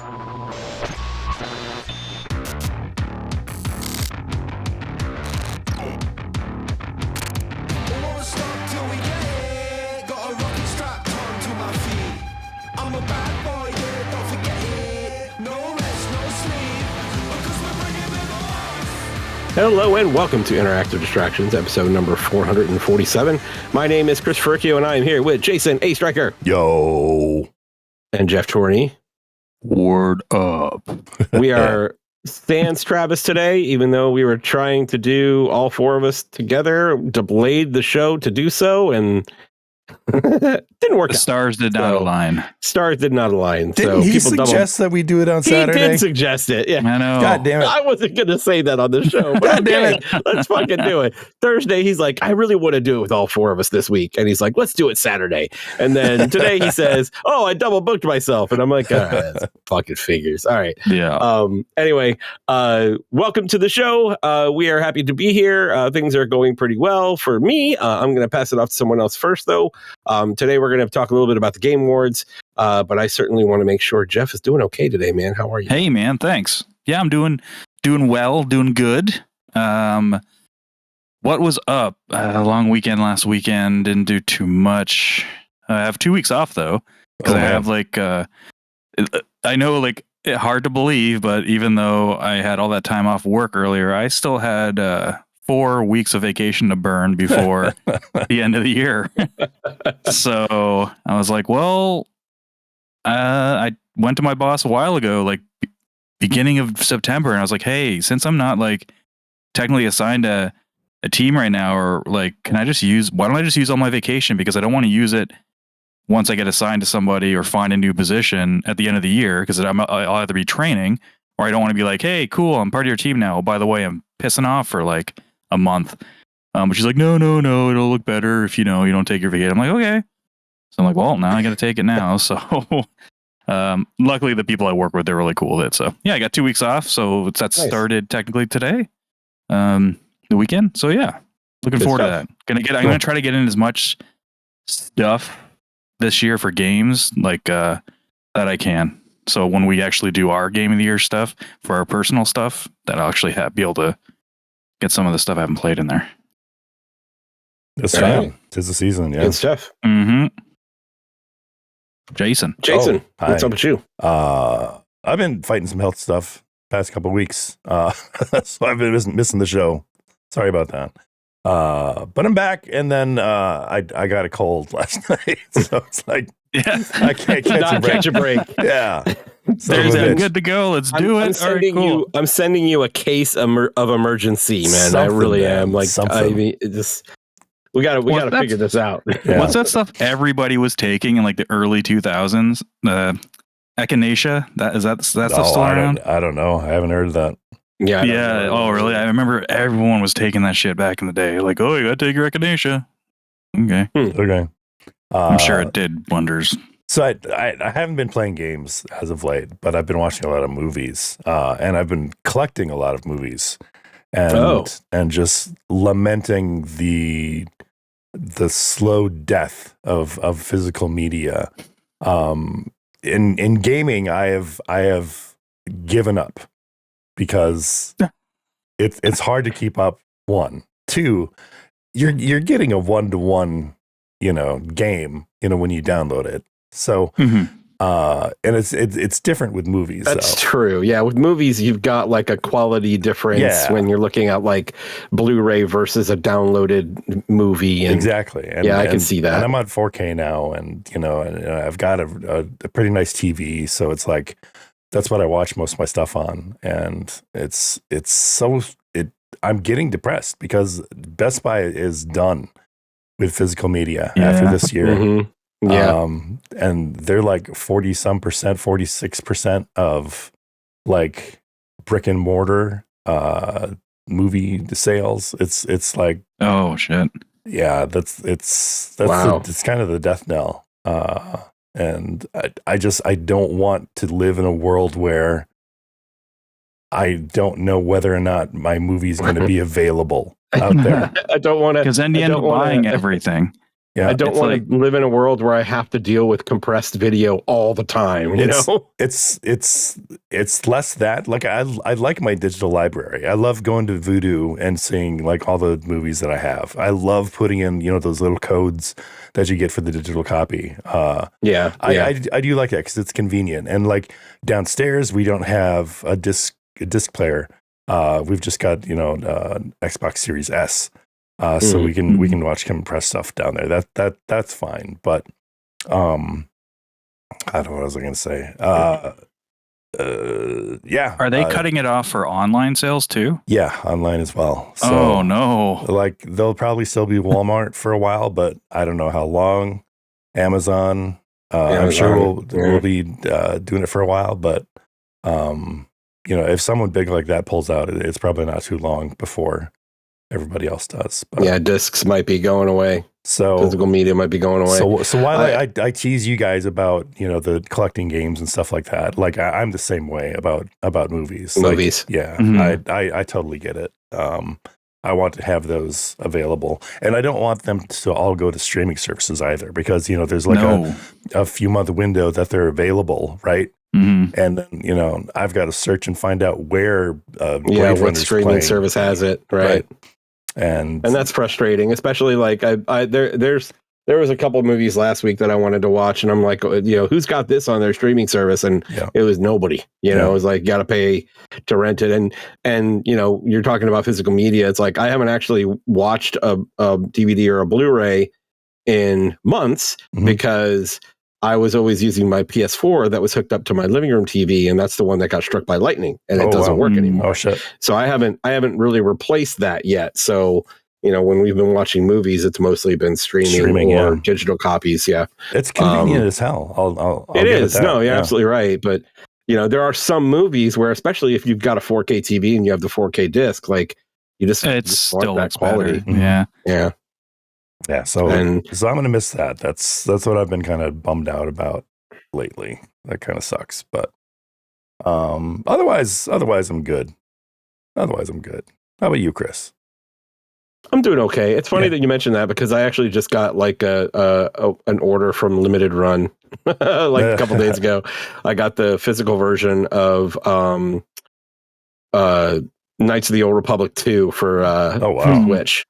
Hello and welcome to Interactive Distractions, episode number 447. My name is Chris Ferricchio and I am here with Jason A. Stryker. Yo. And Geoff Torney. Word up. We are sans Travis today, even though we were trying to do all four of us together, delayed the show to do so, and didn't work. The stars did not align. Stars did not align. Didn't he suggest that we do it on Saturday? He did suggest it. Yeah. I know. God damn it. I wasn't going to say that on the show, but God damn it. Let's fucking do it. Thursday, he's like, I really want to do it with all four of us this week. And he's like, let's do it Saturday. And then today he says, oh, I double booked myself. And I'm like, that's fucking figures. All right. Yeah. Anyway, welcome to the show. We are happy to be here. Things are going pretty well for me. I'm going to pass it off to someone else first, though. Today, we're going to talk a little bit about the Game Awards, but I certainly want to make sure Geoff is doing okay today, man. How are you? Hey, man. Thanks. Yeah, I'm doing well, doing good. What was up? Long weekend last weekend. Didn't do too much. I have 2 weeks off, though, because I have I know hard to believe, but even though I had all that time off work earlier, I still had 4 weeks of vacation to burn before the end of the year. So I was like, well, I went to my boss a while ago, beginning of September. And I was like, hey, since I'm not technically assigned a team right now, or why don't I just use all my vacation? Because I don't want to use it once I get assigned to somebody or find a new position at the end of the year, because I'll either be training, or I don't want to be like, hey, cool, I'm part of your team now. Oh, by the way, I'm pissing off for a month. But she's like, no, it'll look better if you don't take your vacation. I'm like, okay. So I'm like, well, now I got to take it now. So luckily the people I work with, they're really cool with it. So yeah, I got 2 weeks off. So that nice. Started technically today, the weekend. So yeah, looking forward to that. I'm gonna try to get in as much stuff this year for games that I can. So when we actually do our game of the year stuff for our personal stuff, that I'll actually be able to get some of the stuff I haven't played in there. That's right. 'Tis the season. Yeah. Good stuff. Mm-hmm. Jason, what's up with you? I've been fighting some health stuff past couple of weeks. So I've been missing the show. Sorry about that. But I'm back, and then I got a cold last night, so it's like, yeah, I can't catch a break. Yeah. There's good to go. Let's do it. All right, cool. I'm sending you a case of emergency, man. Something, I really man. am. I mean, we gotta figure this out. Yeah. What's that stuff everybody was taking in the early 2000s? Echinacea. That stuff still around? I don't know. I haven't heard of that. Yeah. Yeah. Oh, really? I remember everyone was taking that shit back in the day. Oh, you gotta take your Echinacea. Okay. Okay. I'm sure it did wonders. So I haven't been playing games as of late, but I've been watching a lot of movies, and I've been collecting a lot of movies, and just lamenting the slow death of physical media. In gaming, I have given up because it's hard to keep up. 1, 2, you're getting a 1-to-1 game when you download it. So and it's different with movies. That's true. Yeah, with movies you've got a quality difference when you're looking at Blu-ray versus a downloaded movie. And, exactly. And, I can see that. And I'm on 4K now, and and I've got a pretty nice TV, so it's that's what I watch most of my stuff on, and I'm getting depressed because Best Buy is done with physical media after this year. Mm-hmm. Yeah. And they're 40-some percent, 46% of brick and mortar movie sales. It's oh shit. Yeah, that's wow. It's kind of the death knell. And I don't want to live in a world where I don't know whether or not my movie's going to be available out there. I don't want to, because then you end up buying everything. Yeah, I don't want to live in a world where I have to deal with compressed video all the time. You know, it's less that. Like I like my digital library. I love going to Vudu and seeing like all the movies that I have. I love putting in those little codes that you get for the digital copy. I do like that because it's convenient. And like downstairs, we don't have a disc player. We've just got Xbox Series S. So we can watch compressed stuff down there. That's fine. But I don't know what I was going to say. Yeah. Are they cutting it off for online sales too? Yeah, online as well. So, oh no! Like they'll probably still be Walmart for a while, but I don't know how long. Amazon. I'm sure we'll be doing it for a while, but if someone big like that pulls out, it's probably not too long before everybody else does. But, yeah, discs might be going away. So physical media might be going away. So while I tease you guys about the collecting games and stuff like that, like I'm the same way about movies. Movies, like, yeah, I totally get it. I want to have those available, and I don't want them to all go to streaming services either, because there's like a few month window that they're available, right? Mm-hmm. And then I've got to search and find out where what streaming service has it, right? And that's frustrating, especially like there was a couple of movies last week that I wanted to watch, and I'm like, who's got this on their streaming service? And it was nobody. It was like, got to pay to rent it. And you're talking about physical media. It's like I haven't actually watched a DVD or a Blu-ray in months because I was always using my PS4 that was hooked up to my living room TV, and that's the one that got struck by lightning, and it doesn't work anymore. Oh shit! So I haven't really replaced that yet. So when we've been watching movies, it's mostly been streaming or digital copies. Yeah, it's convenient as hell. I'll it is. No, you're absolutely right. But there are some movies where, especially if you've got a 4K TV and you have the 4K disc, like it's still that quality. Better. Yeah. Yeah, so I'm going to miss that. That's what I've been kind of bummed out about lately. That kind of sucks, but otherwise I'm good. How about you, Chris? I'm doing okay. It's funny that you mentioned that, because I actually just got like an order from Limited Run like a couple days ago. I got the physical version of Knights of the Old Republic 2 for Switch.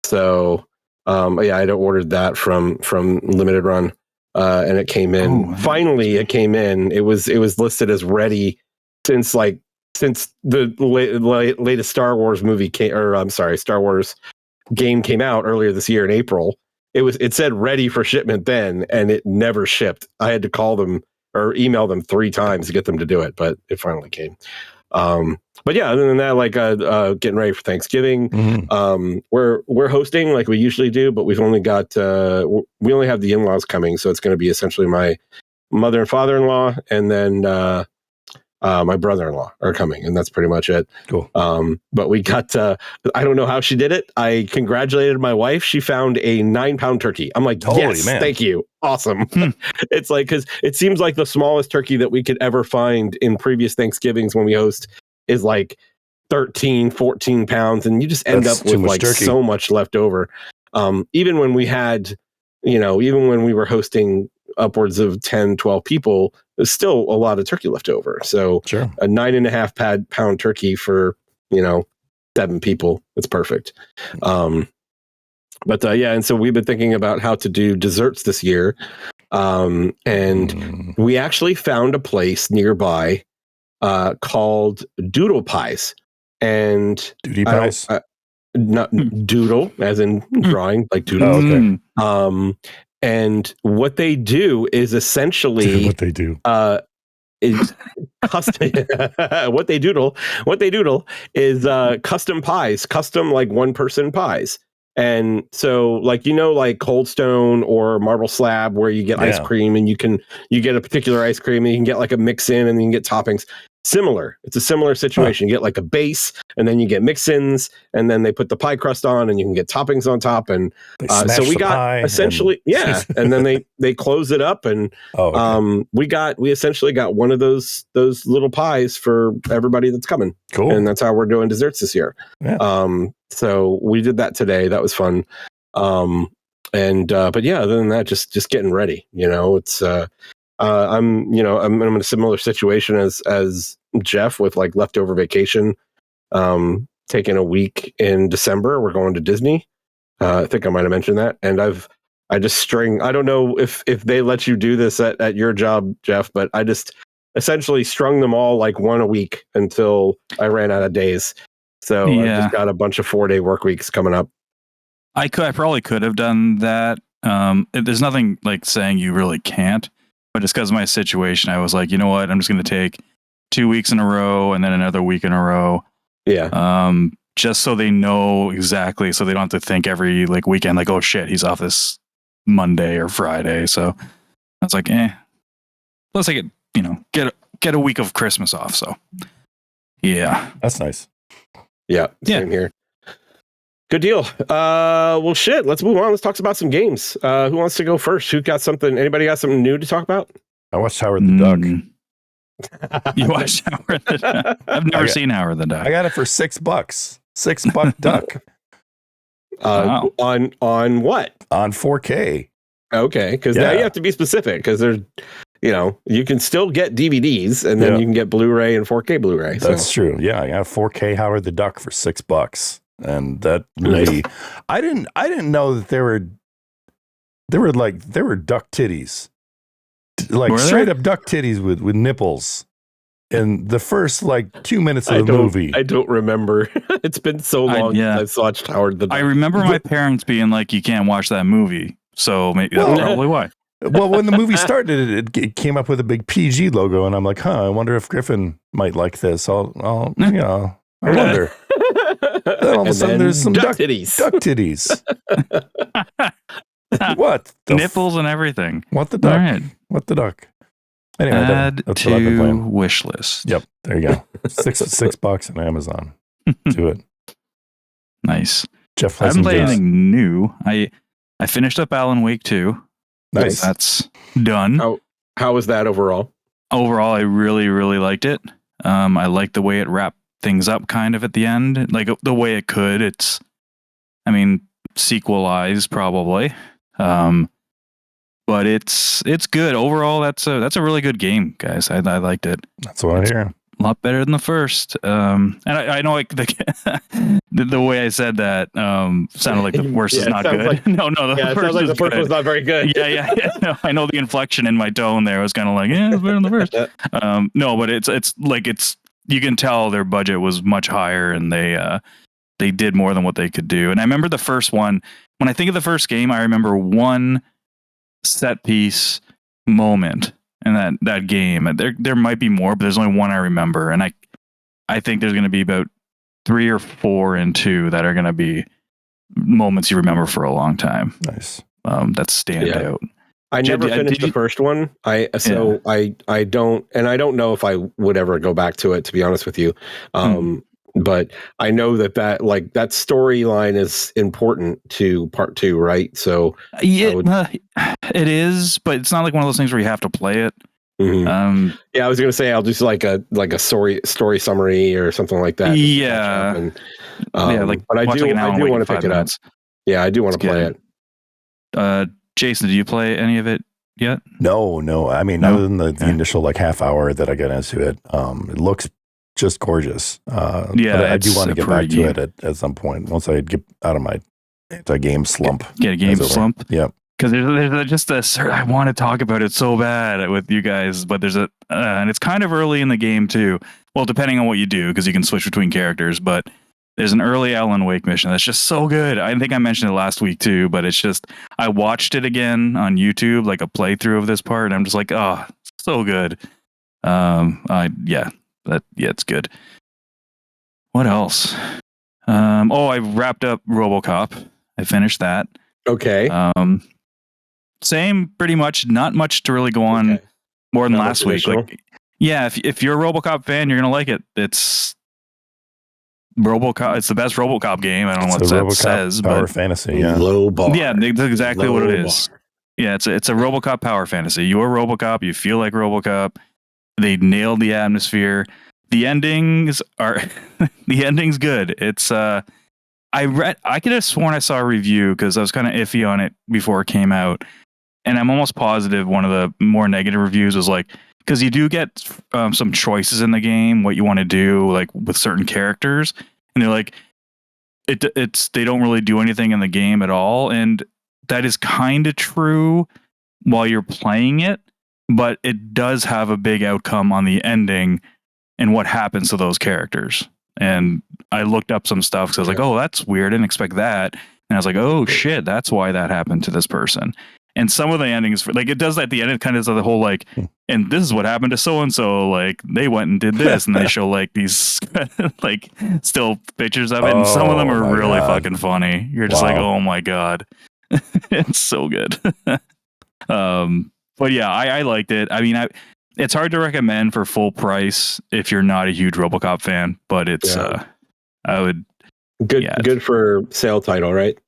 So I had ordered that from Limited Run, and it came in. Finally, it came in. It was listed as ready since the latest Star Wars movie Star Wars game came out earlier this year in April. It said ready for shipment then, and it never shipped. I had to call them or email them 3 times to get them to do it, but it finally came. But yeah, other than that, like getting ready for Thanksgiving. We're hosting like we usually do, but we've only got we only have the in-laws coming, so it's going to be essentially my mother and father-in-law, and then my brother-in-law are coming, and that's pretty much it. Cool. But we got I don't know how she did it. I congratulated my wife. She found a 9-pound turkey. I'm like, yes, man. Thank you. Awesome. It's like, because it seems like the smallest turkey that we could ever find in previous Thanksgivings when we host is like 13, 14 pounds, and you just end up with like turkey. So much left over. Even when we had, even when we were hosting upwards of 10, 12 people, there's still a lot of turkey left over. So a 9.5 pound turkey for, 7 people, it's perfect. But and so we've been thinking about how to do desserts this year. And we actually found a place nearby called Doodle Pies. And Duty Pies? Not doodle, as in drawing, like doodle. Oh, okay. And what they do is essentially what they do. Is custom. What they doodle is custom pies, custom like 1-person pies. And so like like Cold Stone or Marble Slab, where you get ice cream and you get a particular ice cream and you can get like a mix in and then you can get toppings. Similar. It's a similar situation. You get like a base and then you get mix-ins, and then they put the pie crust on and you can get toppings on top. And so we got essentially and then they close it up, and we essentially got one of those little pies for everybody that's coming. Cool. And that's how we're doing desserts this year. So we did that today. That was fun. But yeah, other than that, just getting ready. It's I'm I'm in a similar situation as Geoff with like leftover vacation. Taking a week in December, we're going to Disney. I think I might have mentioned that, and I just string. I don't know if they let you do this at your job, Geoff, but I just essentially strung them all like one a week until I ran out of days. So I just got a bunch of 4-day work weeks coming up. I probably could have done that. There's nothing like saying you really can't, but just because of my situation, I was like, you know what, I'm just going to take 2 weeks in a row and then another week in a row. Yeah. Just so they know exactly, so they don't have to think every like weekend, like, oh shit, he's off this Monday or Friday. So I was like, plus I get a week of Christmas off. So yeah, that's nice. Yeah, same here. Good deal. Well, shit. Let's move on. Let's talk about some games. Who wants to go first? Who got something? Anybody got something new to talk about? I watched Howard the Duck. You watched Howard the Duck? I've never seen Howard the Duck. I got it for $6. $6 duck. Wow. On what? On 4K. Okay, because now you have to be specific, because there's, you can still get DVDs, and then you can get Blu-ray and 4K Blu-ray. That's true. Yeah, I got 4K Howard the Duck for $6, and that movie. I didn't know that there were duck titties, like straight up duck titties with nipples. In the first 2 minutes of the movie. I don't remember. It's been so long since I watched Howard the Duck. I remember my parents being like, you can't watch that movie. So maybe that's probably why. Well, when the movie started, it came up with a big PG logo, and I'm like, I wonder if Griffin might like this. I wonder. Then all of a sudden, there's some duck titties. Duck titties. What? Nipples and everything. What the duck? All right. What the duck? Anyway, add that's to what I've been playing. Wish list. Yep, there you go. $6 on Amazon. Do it. Nice. Geoff, I haven't played anything new. I finished up Alan Wake 2. Nice. That's done. How was that overall? Overall, I really, really liked it. I liked the way it wrapped things up kind of at the end. Like the way it could. It's, sequelized probably. But it's good overall. That's a really good game, guys. I liked it. That's what I hear. A lot better than the first. And I know like the way I said that sounded like the worst is not good. Like, no, the first the first was not very good. Yeah. No, I know the inflection in my tone there was kind of like, it's better than the first. No, but it's you can tell their budget was much higher, and they did more than what they could do. And I remember the first one. When I think of the first game, I remember one set piece moment in that game. There might be more, but there's only one I remember, and I think there's going to be about 3 or 4 in 2 that are going to be moments you remember for a long time. Nice. That stand out. I never finished the first one. I don't know if I would ever go back to it, to be honest with you. But I know that storyline is important to part 2, right? So it is, but it's not like one of those things where you have to play it. Mm-hmm. I was gonna say I'll do like a story summary or something like that. Yeah, but I do want to pick it up. Yeah, I do want to play it. Jason, did you play any of it yet? No. Other than the initial half hour that I got into it, it looks just gorgeous. But I do want to get back to it at some point once I get out of my anti-game slump. Get a game slump? Yeah. Because there's just I want to talk about it so bad with you guys, but there's and it's kind of early in the game too. Well, depending on what you do, because you can switch between characters, but there's an early Alan Wake mission that's just so good. I think I mentioned it last week too, but it's just, I watched it again on YouTube, like a playthrough of this part, and I'm just like, oh, so good. It's good. What else? I wrapped up RoboCop. I finished that. Okay. Same, pretty much. Not much to really go on more than last week. If you're a RoboCop fan, you're gonna like it. It's RoboCop. It's the best RoboCop game. I don't know what that says. Power fantasy. Yeah. Low bar. Yeah, that's exactly what it is. Yeah, it's a RoboCop power fantasy. You're RoboCop. You feel like RoboCop. They nailed the atmosphere. The endings are the ending's good. It's I could have sworn I saw a review because I was kind of iffy on it before it came out, and I'm almost positive one of the more negative reviews was like, because you do get some choices in the game, what you want to do, like with certain characters, and they're like, they don't really do anything in the game at all, and that is kind of true while you're playing it, but it does have a big outcome on the ending and what happens to those characters. And I looked up some stuff because I was like, oh, that's weird. I didn't expect that. And I was like, oh shit, that's why that happened to this person. And some of the endings, like it does at the end, it kind of does the whole like, and this is what happened to so and so. Like they went and did this, and they show like these like still pictures of it, and some of them are really fucking funny. You're just like, oh my god, it's so good. But yeah, I liked it. I mean, it's hard to recommend for full price if you're not a huge RoboCop fan, but it's I would good for sale title, right?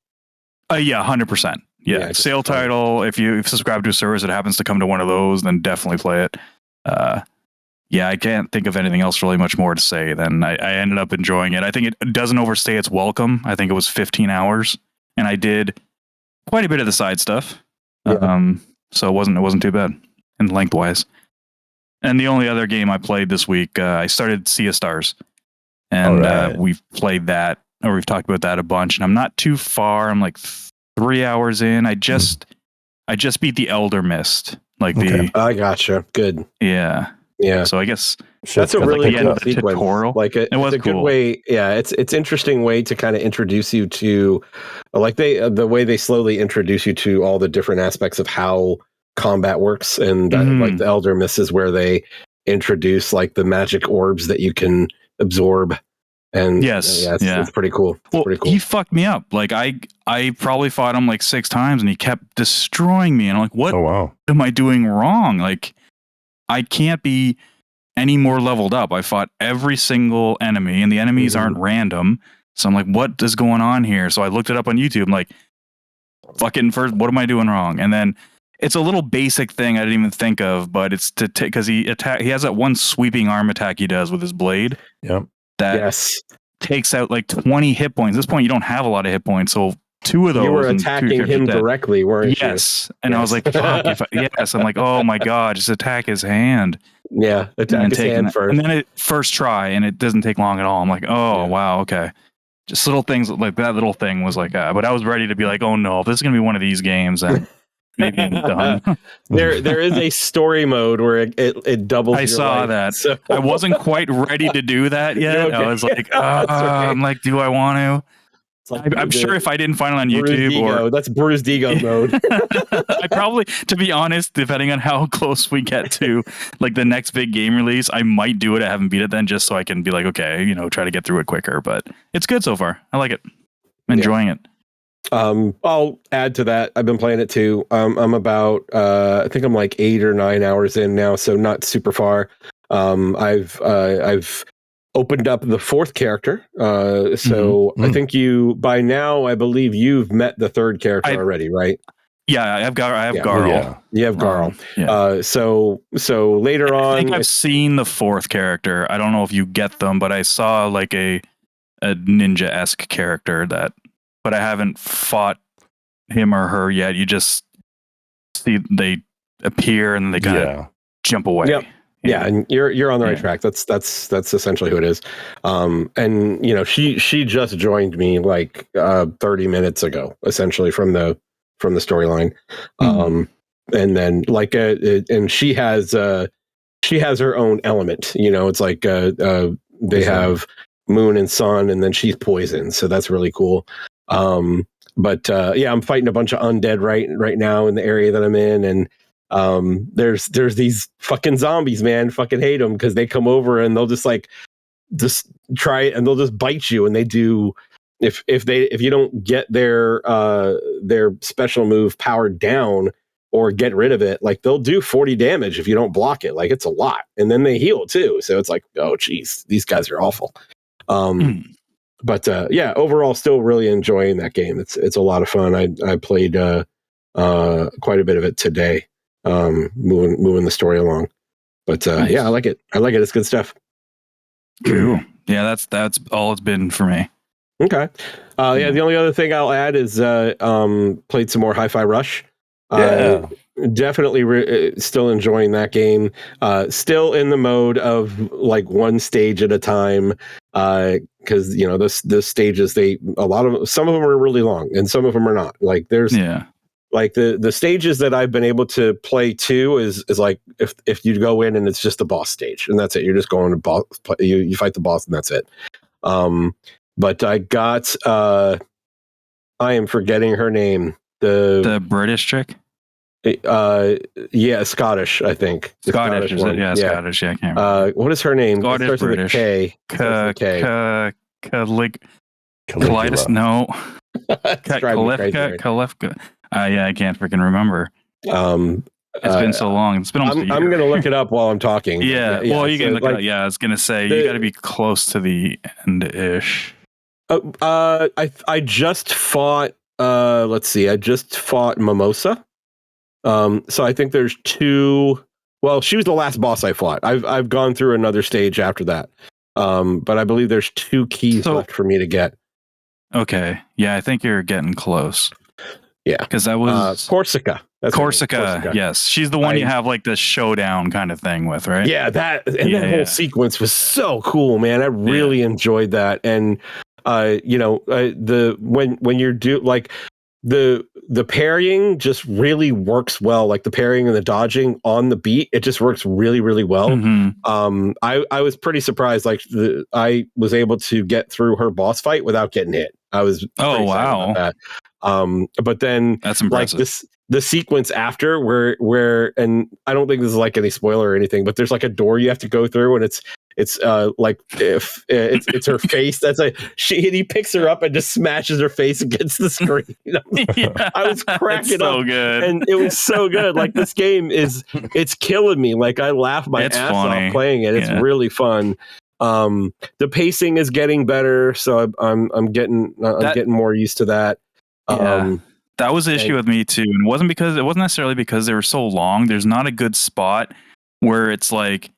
Yeah, 100%. Yeah, sale title. If you subscribe to a service that happens to come to one of those, then definitely play it. Yeah, I can't think of anything else really much more to say than I ended up enjoying it. I think it doesn't overstay its welcome. I think it was 15 hours, and I did quite a bit of the side stuff. Yeah. So it wasn't too bad and lengthwise. And the only other game I played this week, I started Sea of Stars, and we've played that, or we've talked about that a bunch. And I'm not too far. I'm like 3 hours in. I just beat the Elder Mist. Like I gotcha. Good. Yeah. Yeah. So I guess that's a really cool sequence. Tutorial. Like it's a good way. Yeah, it's interesting way to kind of introduce you to, like the way they slowly introduce you to all the different aspects of how combat works, and like the Elder Mist is where they introduce like the magic orbs that you can absorb. And it's pretty cool. Pretty cool. He fucked me up. Like I probably fought him like 6 times, and he kept destroying me. And I'm like, what am I doing wrong? Like, I can't be any more leveled up. I fought every single enemy, and the enemies aren't random. So I'm like, what is going on here? So I looked it up on YouTube. I'm like, fucking first, what am I doing wrong? And then it's a little basic thing I didn't even think of, but it's to take, because he has that one sweeping arm attack he does with his blade. Yep. That takes out like 20 hit points. At this point, you don't have a lot of hit points, so 2 of those. You were attacking him directly, weren't you? Yes. And I was like, fuck. I'm like, oh my god, just attack his hand. Yeah, attack his hand first. And then first try, and it doesn't take long at all. I'm like, oh wow, okay. Just little things like that. Little thing was like, but I was ready to be like, oh no, if this is gonna be one of these games, and maybe I'm done. There is a story mode where it doubles. I saw life, that. So. I wasn't quite ready to do that yet. Okay. I was like, I'm like, do I want to? Like I'm sure if I didn't find it on YouTube that's bruised ego mode. I probably, to be honest, depending on how close we get to like the next big game release, I might do it. I haven't beat it then, just so I can be like, okay, try to get through it quicker. But it's good so far. I like it. I'm enjoying it. I'll add to that. I've been playing it too. I'm about I think I'm like 8 or 9 hours in now, so not super far. I've opened up the 4th character. I think by now I believe you've met the 3rd character already, right? Yeah, I have Garl. Yeah. You have Garl. So later on, I think I've seen the 4th character. I don't know if you get them, but I saw like a ninja-esque character but I haven't fought him or her yet. You just see they appear and they kind of jump away. Yep. Yeah, and you're on the right track. That's essentially who it is. And she just joined me like 30 minutes ago, essentially from the storyline. And then like and she has her own element. It's like they have moon and sun, and then she's poison, so that's really cool. But I'm fighting a bunch of undead right now in the area that I'm in, and there's these fucking zombies, man. Fucking hate them because they come over and they'll just try it, and they'll just bite you, and they do if you don't get their special move powered down or get rid of it, like they'll do 40 damage if you don't block it. Like it's a lot, and then they heal too. So it's like, oh geez, these guys are awful. But overall, still really enjoying that game. It's a lot of fun. I played quite a bit of it today, moving the story along. But nice. I like it. It's good stuff. Cool. Yeah, that's all it's been for me. Okay. Yeah. The only other thing I'll add is played some more Hi-Fi Rush. Yeah. Definitely still enjoying that game. Still in the mode of like one stage at a time. Because the stages some of them are really long and some of them are not. Like there's like the stages that I've been able to play to is like if you go in and it's just the boss stage and that's it. You're just going to boss. You fight the boss and that's it. But I got I am forgetting her name. The British chick. Yeah, Scottish, I think. Scottish, is it? Yeah, Scottish. Yeah, I can't remember. What is her name? Scottish, it starts British. With a K. Colitis? No. Kalefka. Yeah, I can't freaking remember. It's been so long. It's been almost a year. I'm going to look it up while I'm talking. Yeah. Well, you can look it up. Yeah, I was going to say you got to be close to the end-ish. I just fought. Let's see. I just fought Mimosa. So I think there's two. Well, she was the last boss I fought. I've gone through another stage after that. But I believe there's 2 keys left for me to get. Okay. Yeah, I think you're getting close. Yeah, because that was Corsica. That's Corsica. Yes, she's the one you have like the showdown kind of thing with, right? Yeah, that whole sequence was so cool, man. I really enjoyed that, and when you're like the parrying just really works well. Like the parrying and the dodging on the beat, it just works really, really well. Mm-hmm. I was pretty surprised. Like I was able to get through her boss fight without getting hit. I was wow. About that. But then that's impressive. Like the sequence after where and I don't think this is like any spoiler or anything, but there's like a door you have to go through and it's like if it's her face that's like he picks her up and just smashes her face against the screen. I was cracking so up good. and it was so good. Like this game it's killing me. Like I laugh my ass off playing it. It's really fun. The pacing is getting better, so I'm getting more used to that. That was the issue with me too, and it wasn't necessarily because they were so long. There's not a good spot where it's like,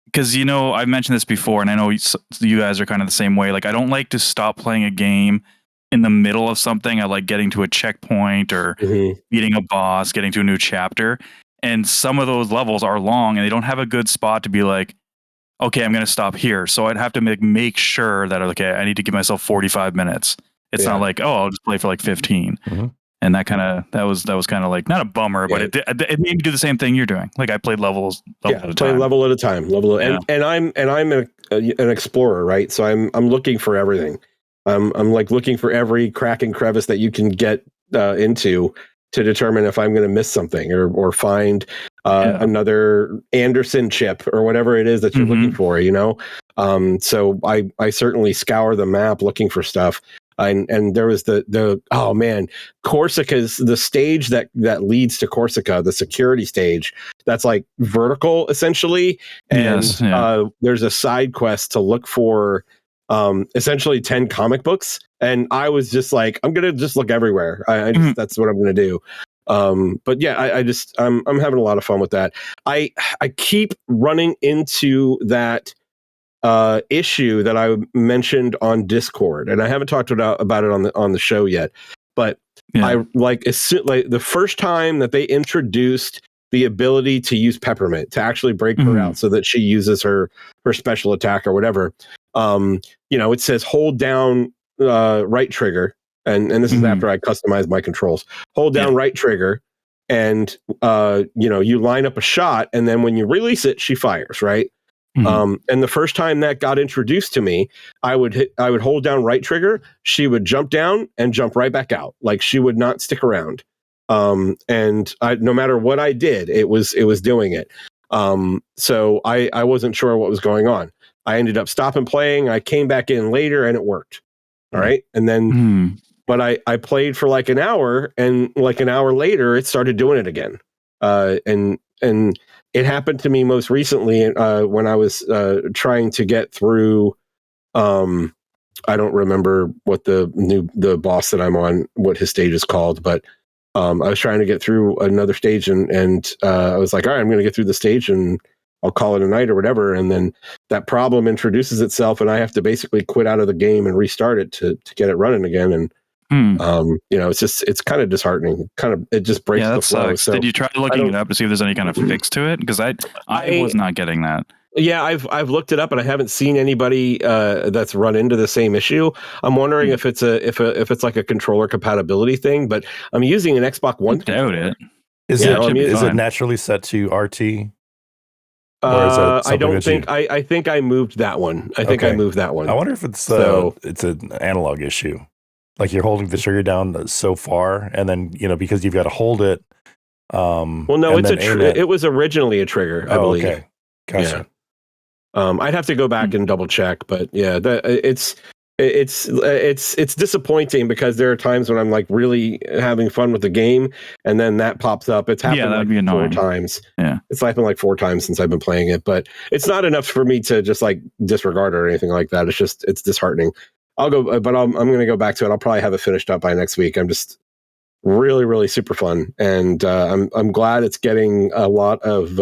because I've mentioned this before, and I know you guys are kind of the same way. Like I don't like to stop playing a game in the middle of something. I like getting to a checkpoint or beating a boss, getting to a new chapter, and some of those levels are long, and they don't have a good spot to be like, okay, I'm going to stop here. So I'd have to make sure that, okay, I need to give myself 45 minutes. It's not like, oh, I'll just play for like 15. Mm-hmm. And that was kind of like, not a bummer, but it made me do the same thing you're doing. Like I played level at a time. Level at a time. And I'm an explorer, right? So I'm looking for everything. I'm like looking for every crack and crevice that you can get into to determine if I'm going to miss something or find another Anderson chip or whatever it is that you're looking for, So I certainly scour the map looking for stuff. And there was Corsica's the stage that leads to Corsica, the security stage. That's like vertical essentially. And there's a side quest to look for essentially 10 comic books. And I was just like, I'm going to just look everywhere. That's what I'm going to do. But yeah, I'm having a lot of fun with that. I keep running into that issue that I mentioned on Discord, and I haven't talked about it on the show yet. But I like the first time that they introduced the ability to use Peppermint to actually break her out so that she uses her special attack or whatever. It says hold down right trigger, and this is after I customized my controls. Hold down right trigger, and you line up a shot, and then when you release it, she fires, right? And the first time that got introduced to me, I would hold down right trigger. She would jump down and jump right back out. Like she would not stick around. And no matter what I did, it was doing it. So I wasn't sure what was going on. I ended up stopping playing. I came back in later and it worked. All right. And then, but I played for like an hour, and like an hour later, it started doing it again. And it happened to me most recently when I was trying to get through. I don't remember what the boss that I'm on, what his stage is called, but I was trying to get through another stage, and I was like, all right, I'm going to get through the stage, and I'll call it a night or whatever, and then that problem introduces itself, and I have to basically quit out of the game and restart it to get it running again. And it's kind of disheartening. It just breaks the flow. Sucks. So did you try looking it up to see if there's any kind of fix to it? Because I was not getting that. Yeah, I've looked it up and I haven't seen anybody that's run into the same issue. I'm wondering if it's like a controller compatibility thing, but I'm using an Xbox One. I doubt it. Is it naturally set to RT? Or is that I don't think I think I moved that one. I moved that one. I wonder if it's an analog issue. Like you're holding the trigger down so far, and then because you've got to hold it. Well, no, it was originally a trigger, I believe. Okay, gotcha. Yeah. I'd have to go back and double check, but yeah, it's disappointing because there are times when I'm like really having fun with the game, and then that pops up. It's happened like 4 times. Yeah, it's happened like 4 times since I've been playing it, but it's not enough for me to just like disregard it or anything like that. It's disheartening. I'll go, but I'm going to go back to it. I'll probably have it finished up by next week. I'm just really, really super fun, and I'm glad it's getting a lot of.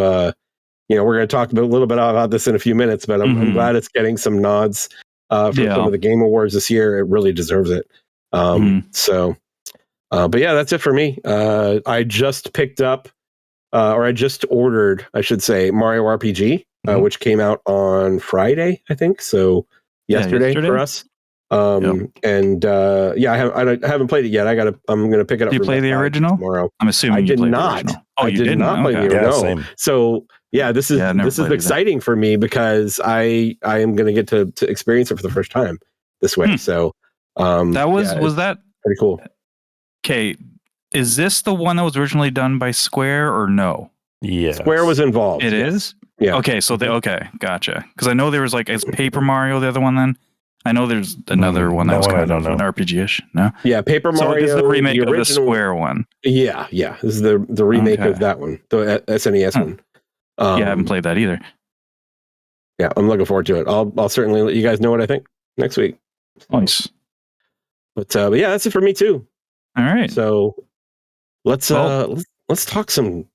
We're going to talk a little bit about this in a few minutes, but I'm glad it's getting some nods for some of the Game Awards this year. It really deserves it. So, but yeah, that's it for me. I just picked up, or I just ordered, I should say, Mario RPG, which came out on Friday, I think. So yesterday for us. And I haven't played it yet. I'm going to pick it up. Did you play the original tomorrow? I'm assuming I did not. I did not play the original. Same. So yeah, this is exciting for me because I am going to get to experience it for the first time this way. So was that pretty cool. Okay, is this the one that was originally done by Square or no? Yeah, Square was involved. It is. Yeah. Okay, so gotcha. Because I know there was is Paper Mario the other one then. I know there's another one that was kind of an RPG-ish. No? Yeah, Paper Mario. So this is the remake of the Square one. Yeah. This is the remake of that one, the SNES one. I haven't played that either. Yeah, I'm looking forward to it. I'll certainly let you guys know what I think next week. Nice. But yeah, that's it for me too. All right. So let's talk some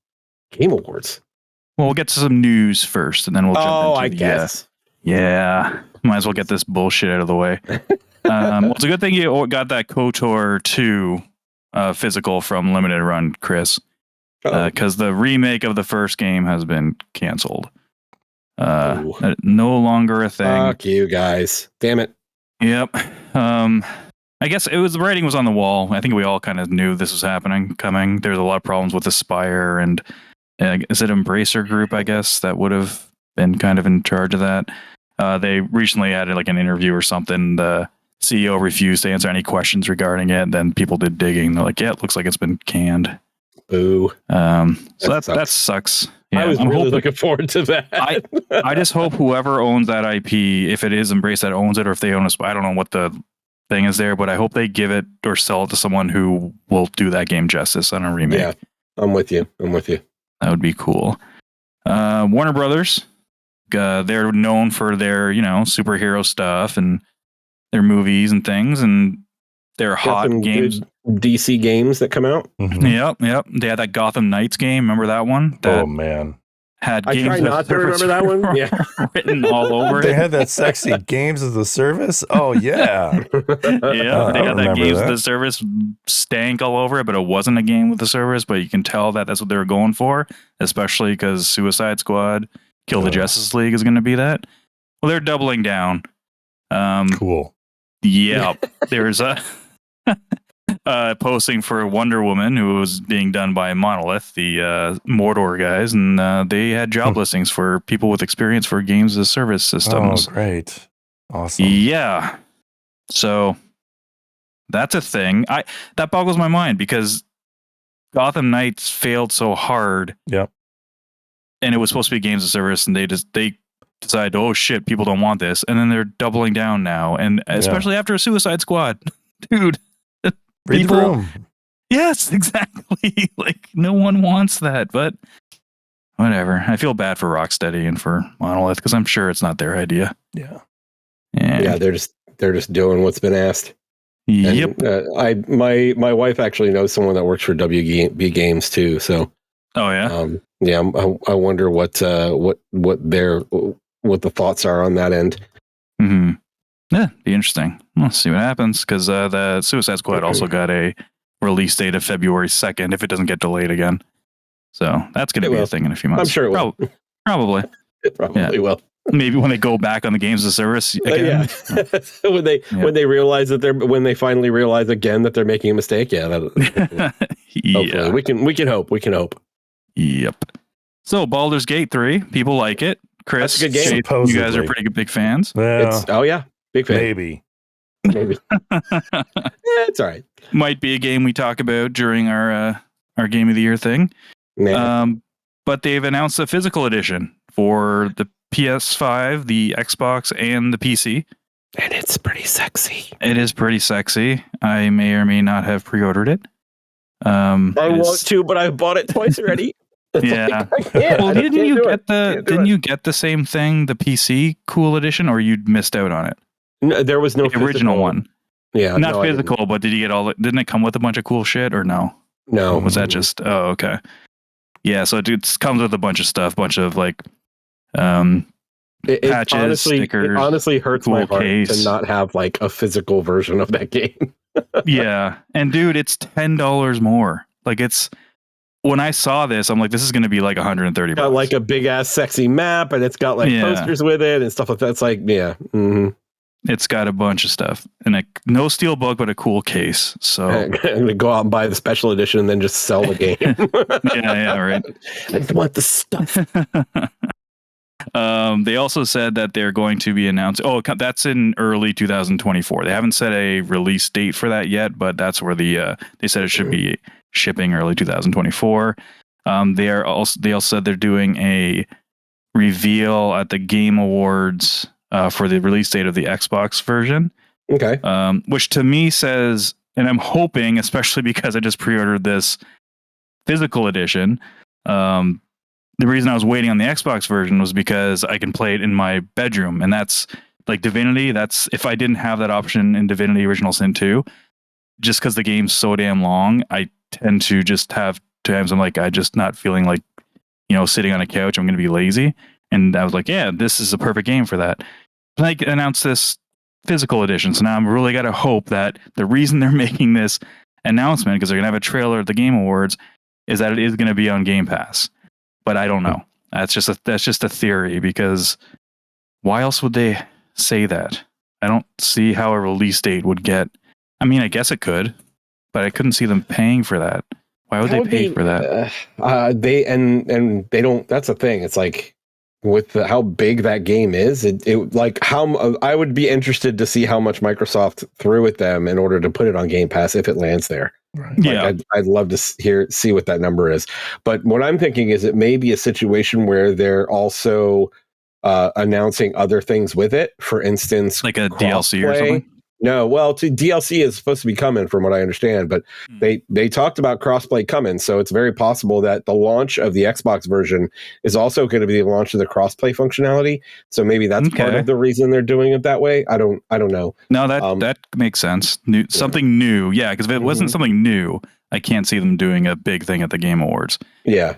Game Awards. Well, we'll get to some news first, and then we'll jump into guess. Yeah. Might as well get this bullshit out of the way. Well, it's a good thing you got that KOTOR 2 physical from Limited Run, Chris. Because the remake of the first game has been canceled. No longer a thing. Fuck you guys. Damn it. Yep. I guess the writing was on the wall. I think we all kind of knew this was coming. There's a lot of problems with Aspire and is it Embracer Group, I guess, that would have been kind of in charge of that. They recently had an interview or something. The CEO refused to answer any questions regarding it. Then people did digging. They're like, yeah, it looks like it's been canned. Boo. So that sucks. Yeah, I was really looking forward to that. I just hope whoever owns that IP, if it is Embrace that owns it, or if they own it, I don't know what the thing is there, but I hope they give it or sell it to someone who will do that game justice on a remake. Yeah, I'm with you. That would be cool. Warner Brothers. They're known for their, superhero stuff and their movies and things, and their hot games. DC games that come out. Mm-hmm. Yep. They had that Gotham Knights game. Remember that one? Oh man, had I try not to remember that one. Yeah, written all over it. They had that sexy games as a service. Oh yeah, They got that games as a service stank all over it, but it wasn't a game with a service. But you can tell that's what they were going for, especially because Suicide Squad. Kill the Justice League is going to be that. Well, they're doubling down. Cool. Yeah, there's a posting for Wonder Woman, who was being done by Monolith, the Mordor guys, and they had job listings for people with experience for games as a service systems. Oh, great. Awesome. Yeah. So that's a thing. That boggles my mind because Gotham Knights failed so hard. Yep. And it was supposed to be games of service, and they decided, oh shit, people don't want this, and then they're doubling down now, and especially after a Suicide Squad, dude. Read the room. Yes, exactly. No one wants that, but whatever. I feel bad for Rocksteady and for Monolith because I'm sure it's not their idea. Yeah. Yeah, they're just doing what's been asked. Yep. And, my wife actually knows someone that works for WB Games too, so. Oh yeah. I wonder what the thoughts are on that end. Mm-hmm. Yeah, be interesting. We'll see what happens because the Suicide Squad also got a release date of February 2nd if it doesn't get delayed again. So that's going to be a thing in a few months. I'm sure it will. Probably. It probably will. Maybe when they go back on the games of service again. when they realize that when they finally realize again that they're making a mistake. Yeah. Hopefully we can hope. We can hope. Yep. So Baldur's Gate 3, people like it. Chris, that's a good game. You guys are pretty big fans. Well, big fan. Maybe. It's all right. Might be a game we talk about during our Game of the Year thing. Yeah. But they've announced a physical edition for the PS5, the Xbox, and the PC. And it's pretty sexy. It is pretty sexy. I may or may not have pre-ordered it. I want to, but I've bought it twice already. Yeah. Well, didn't you get the same thing, the PC cool edition, or you missed out on it? No, there was no the original one. Yeah, not physical, but did you get didn't it come with a bunch of cool shit or no? No. Or was that just? Oh, okay. Yeah, so it comes with a bunch of stuff, bunch of like patches, stickers. It honestly hurts my heart to not have like a physical version of that game. Yeah, and dude, it's $10 more. Like when I saw this, I'm like, this is going to be like $130. Got like a big ass sexy map, and it's got like posters with it and stuff like that. It's like, yeah. Mm-hmm. It's got a bunch of stuff and no steel book, but a cool case. So I'm gonna go out and buy the special edition and then just sell the game. yeah, right. I want the stuff. They also said that they're going to be announcing. Oh, that's in early 2024. They haven't set a release date for that yet, but that's where they said it should be shipping early 2024. They also said they're doing a reveal at the Game Awards for the release date of the Xbox version. Okay. Which to me says, and I'm hoping, especially because I just pre-ordered this physical edition. The reason I was waiting on the Xbox version was because I can play it in my bedroom, and that's like Divinity. That's if I didn't have that option in Divinity Original Sin 2, just because the game's so damn long, I tend to just have times I'm like, I just not feeling like, sitting on a couch. I'm going to be lazy. And I was like, yeah, this is a perfect game for that. Like announced this physical edition. So now I'm really got to hope that the reason they're making this announcement, because they're going to have a trailer at the Game Awards, is that it is going to be on Game Pass. But I don't know. That's just a theory, because why else would they say that? I don't see how a release date would get. I mean, I guess it could, but I couldn't see them paying for that. Why would they pay for that? They don't. That's the thing. It's like with how big that game is, it like how I would be interested to see how much Microsoft threw at them in order to put it on Game Pass if it lands there. Right. Like, Yeah, I'd love to see what that number is. But what I'm thinking is it may be a situation where they're also announcing other things with it. For instance, like a DLC or something. No, well, DLC is supposed to be coming, from what I understand, but they talked about crossplay coming, so it's very possible that the launch of the Xbox version is also going to be the launch of the crossplay functionality. So maybe that's part of the reason they're doing it that way. I don't know. No, that makes sense. Something new, yeah. Because if it wasn't something new, I can't see them doing a big thing at the Game Awards. Yeah.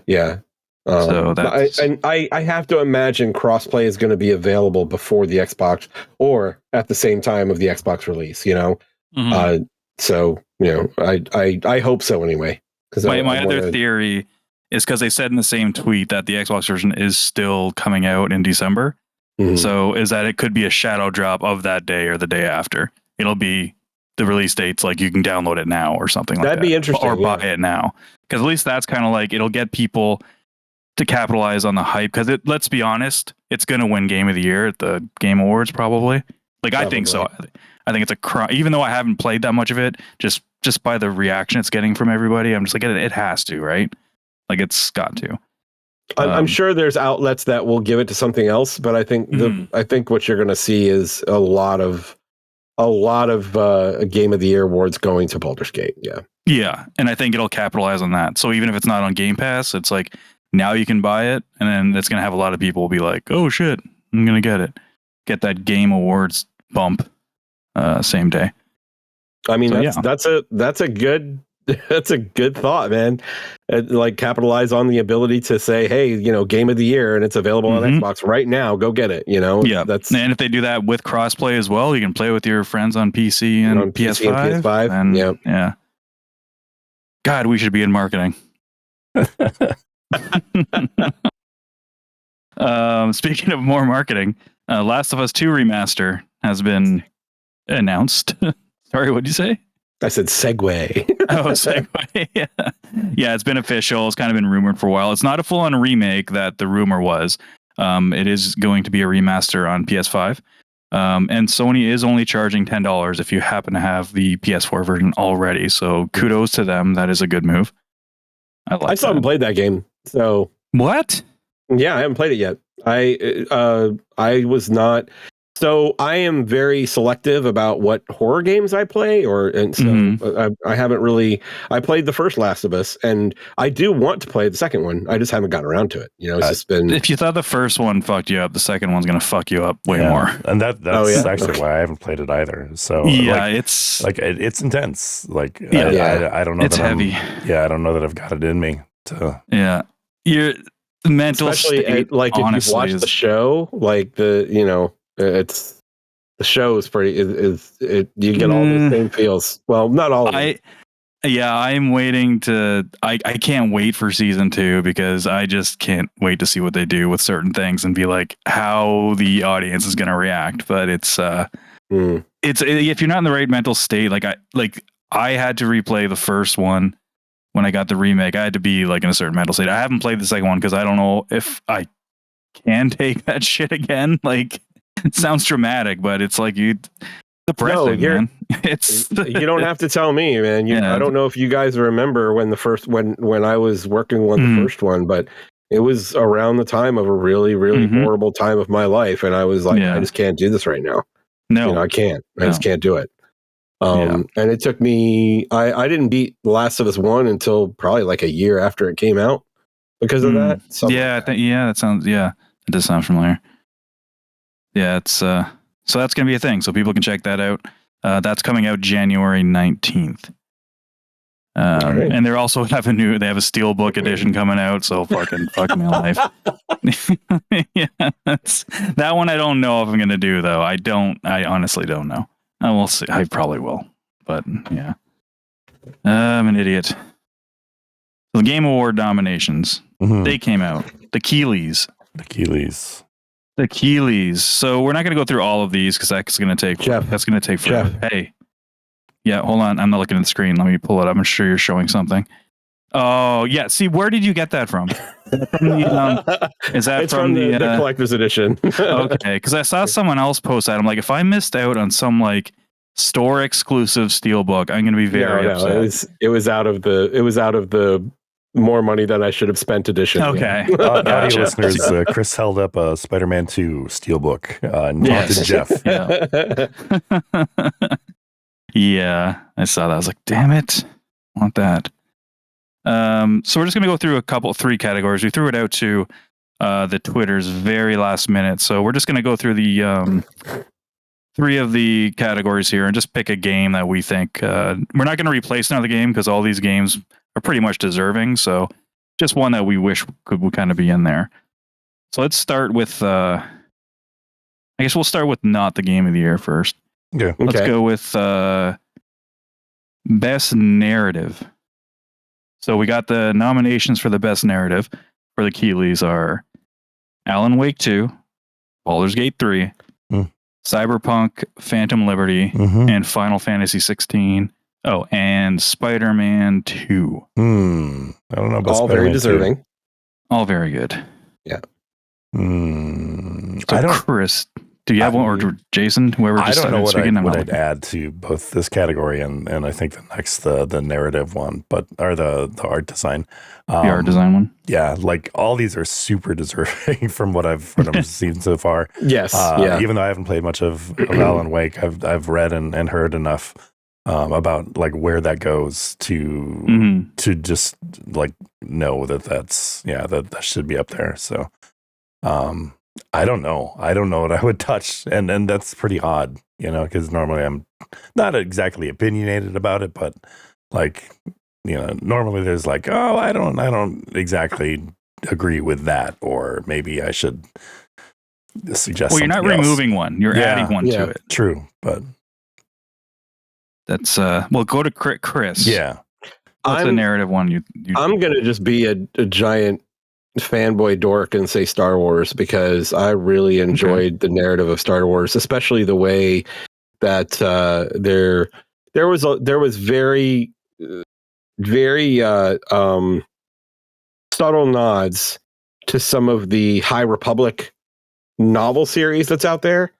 So that's... I have to imagine crossplay is going to be available before the Xbox or at the same time of the Xbox release. So I hope so anyway. Because my other theory is because they said in the same tweet that the Xbox version is still coming out in December. Mm-hmm. So is that it could be a shadow drop of that day or the day after. It'll be the release dates, like you can download it now or something like that. That'd be interesting. Or buy it now, because at least that's kind of like it'll get people to capitalize on the hype, because let's be honest, it's going to win Game of the Year at the Game Awards probably. I think so. I think it's a crime, even though I haven't played that much of it, just by the reaction it's getting from everybody. I'm just like, it has to, right? Like it's got to. I'm sure there's outlets that will give it to something else, but I think I think what you're going to see is a lot of Game of the Year awards going to Baldur's Gate. Yeah, and I think it'll capitalize on that. So even if it's not on Game Pass, it's like, now you can buy it, and then it's going to have a lot of people be like, oh shit, I'm going to get it. Get that Game Awards bump same day. I mean, that's a good That's a good thought, man. Like capitalize on the ability to say, hey, you know, game of the year, and it's available on Xbox right now. Go get it. You know, yeah. And if they do that with crossplay as well, you can play with your friends on PC and on PS5. PC and PS5. And yeah. Yeah. God, we should be in marketing. Speaking of more marketing, Last of Us 2 remaster has been announced. Sorry, what'd you say? I said segue. Oh, segue. Yeah, it's been official. It's kind of been rumored for a while. It's not a full-on remake that the rumor was. It is going to be a remaster on PS5. And Sony is only charging $10 if you happen to have the PS4 version already. So kudos to them. That is a good move. I still haven't played that game. So what? Yeah, I haven't played it yet. I was not. So I am very selective about what horror games I play, I haven't really. I played the first Last of Us, and I do want to play the second one. I just haven't gotten around to it. You know, it's just been. If you thought the first one fucked you up, the second one's gonna fuck you up way more. And that's actually why I haven't played it either. So yeah, it's intense. Like I don't know. It's heavy. I don't know that I've got it in me to. Yeah, your mental especially state. Like if you've watched the show, like it's the show is pretty. You get all the same feels. Well, not all of it. I'm waiting to. I can't wait for season 2 because I just can't wait to see what they do with certain things and be like how the audience is going to react. But it's if you're not in the right mental state, I had to replay the first one when I got the remake. I had to be like in a certain mental state. I haven't played the second one because I don't know if I can take that shit again. Like. It sounds dramatic, but it's like depressing, man. It's you don't have to tell me, man. I don't know if you guys remember when I was working on the first one, but it was around the time of a really, really horrible time of my life, and I was like, I just can't do this right now. No, I can't. I just can't do it. And it took me. I didn't beat The Last of Us 1 until probably like a year after it came out because of that. It does sound familiar. Yeah, it's so that's gonna be a thing. So people can check that out. That's coming out January 19th. Right. And they're also they have a Steelbook edition coming out. So fuck my life. Yeah, that one I don't know if I'm gonna do though. I honestly don't know. I will see. I probably will, but yeah, I'm an idiot. So the Game Award nominations they came out. The Keeleys. So we're not going to go through all of these because that's going to take Geoff. That's going to take forever. Geoff. Hey, yeah, hold on. I'm not looking at the screen. Let me pull it up. I'm sure you're showing something. Oh yeah. See, where did you get that from? Is that from the collector's edition? Okay, because I saw someone else post that. I'm like, if I missed out on some like store exclusive Steelbook, I'm going to be very upset. It was out of the more money than I should have spent edition. Okay. Audio listeners, Chris held up a Spider-Man 2 Steelbook and taunted Geoff. Yeah, I saw that. I was like, damn it. I want that. So we're just going to go through 3 categories. We threw it out to the Twitter's very last minute. So we're just going to go through the 3 of the categories here and just pick a game that we think we're not going to replace another game because all these games are pretty much deserving. So just one that we wish would kind of be in there. So let's start with, I guess we'll start with not the game of the year first. Yeah. Okay. Let's go with best narrative. So we got the nominations for the best narrative for the Keeleys are Alan Wake 2, Baldur's Gate 3, Cyberpunk, Phantom Liberty, and Final Fantasy 16. Oh, and Spider-Man 2. I don't know about all Spider-Man very deserving. 2. All very good. Yeah. So Chris, do you have one, or Jason, whoever just I don't know what I'd add to both this category and I think the next the narrative one, or the art design. The art design one. Yeah, like all these are super deserving from what I've seen so far. Yes. Even though I haven't played much of Alan Wake, I've read and heard enough about like where that goes to just like know that should be up there. So I don't know what I would touch, and that's pretty odd, because normally I'm not exactly opinionated about it, but like normally there's like, oh, I don't exactly agree with that, or maybe I should suggest. Well, you're not removing one; you're adding one to it. True, but that's well. Go to Chris. Yeah, what's the narrative one? I'm gonna just be a giant fanboy dork and say Star Wars, because I really enjoyed the narrative of Star Wars, especially the way that there was very subtle nods to some of the High Republic novel series that's out there.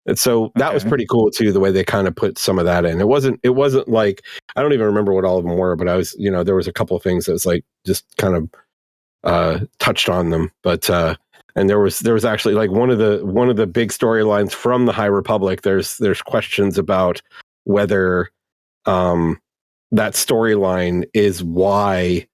And so that was pretty cool too, the way they kind of put some of that in. It wasn't like, I don't even remember what all of them were, but I was, there was a couple of things that was like just kind of touched on them. But and there was actually like one of the big storylines from the High Republic. There's questions about whether that storyline is why